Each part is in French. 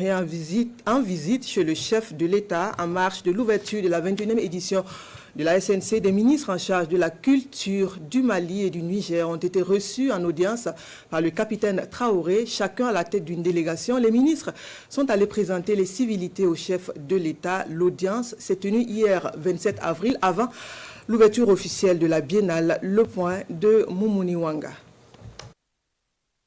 En visite chez le chef de l'État en marge de l'ouverture de la 21e édition de la SNC, des ministres en charge de la culture du Mali et du Niger ont été reçus en audience par le capitaine Traoré, chacun à la tête d'une délégation. Les ministres sont allés présenter les civilités au chef de l'État. L'audience s'est tenue hier 27 avril avant l'ouverture officielle de la biennale. Le point de Moumouni Wanga.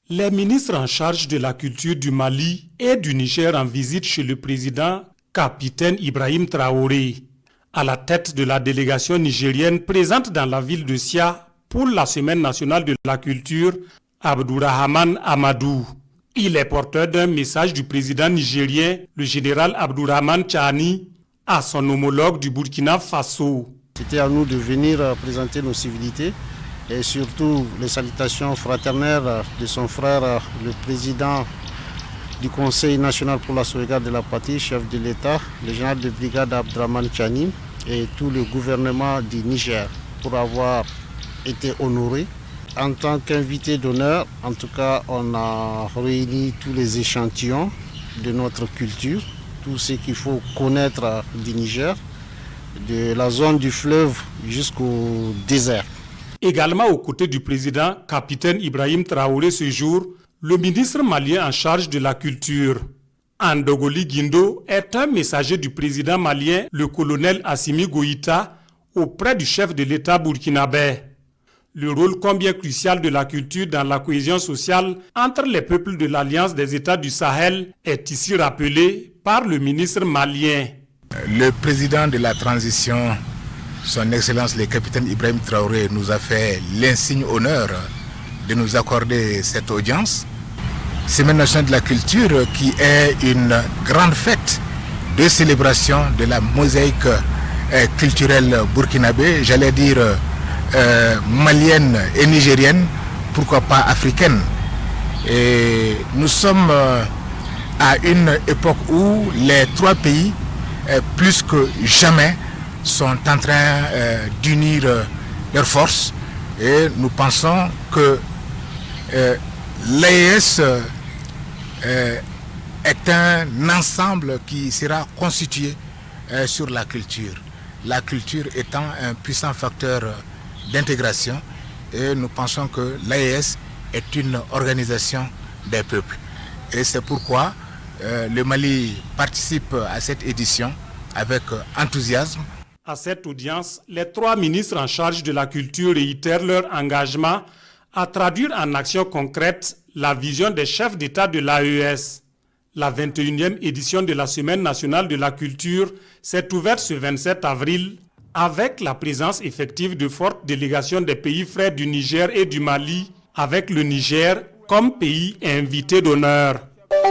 Les ministres en charge de la culture du Mali et du Niger en visite chez le président capitaine Ibrahim Traoré, à la tête de la délégation nigérienne présente dans la ville de Sia pour la Semaine nationale de la culture, Abdourahmane Amadou. Il est porteur d'un message du président nigérien, le général Abdourahmane Tchani, à son homologue du Burkina Faso. C'était à nous de venir présenter nos civilités et surtout les salutations fraternelles de son frère, le président du Conseil national pour la sauvegarde de la patrie, chef de l'État, le général de brigade Abdourahmane Tchani et tout le gouvernement du Niger pour avoir été honoré. En tant qu'invité d'honneur, en tout cas, on a réuni tous les échantillons de notre culture, tout ce qu'il faut connaître du Niger, de la zone du fleuve jusqu'au désert. Également aux côtés du président capitaine Ibrahim Traoré ce jour, le ministre malien en charge de la culture, Andogoli Guindo, est un messager du président malien, le colonel Assimi Goïta, auprès du chef de l'État burkinabé. Le rôle combien crucial de la culture dans la cohésion sociale entre les peuples de l'Alliance des États du Sahel est ici rappelé par le ministre malien. Le président de la transition, son Excellence le capitaine Ibrahim Traoré, nous a fait l'insigne honneur de nous accorder cette audience. Semaine nationale de la culture qui est une grande fête de célébration de la mosaïque culturelle burkinabé, j'allais dire malienne et nigérienne, pourquoi pas africaine. Et nous sommes à une époque où les trois pays, plus que jamais, sont en train d'unir leurs forces et nous pensons que l'AES est un ensemble qui sera constitué sur la culture. La culture étant un puissant facteur d'intégration et nous pensons que l'AES est une organisation des peuples. Et c'est pourquoi le Mali participe à cette édition avec enthousiasme. À cette audience, les trois ministres en charge de la culture réitèrent leur engagement à traduire en actions concrètes la vision des chefs d'État de l'AES. La 21e édition de la Semaine nationale de la culture s'est ouverte ce 27 avril avec la présence effective de fortes délégations des pays frères du Niger et du Mali, avec le Niger comme pays invité d'honneur.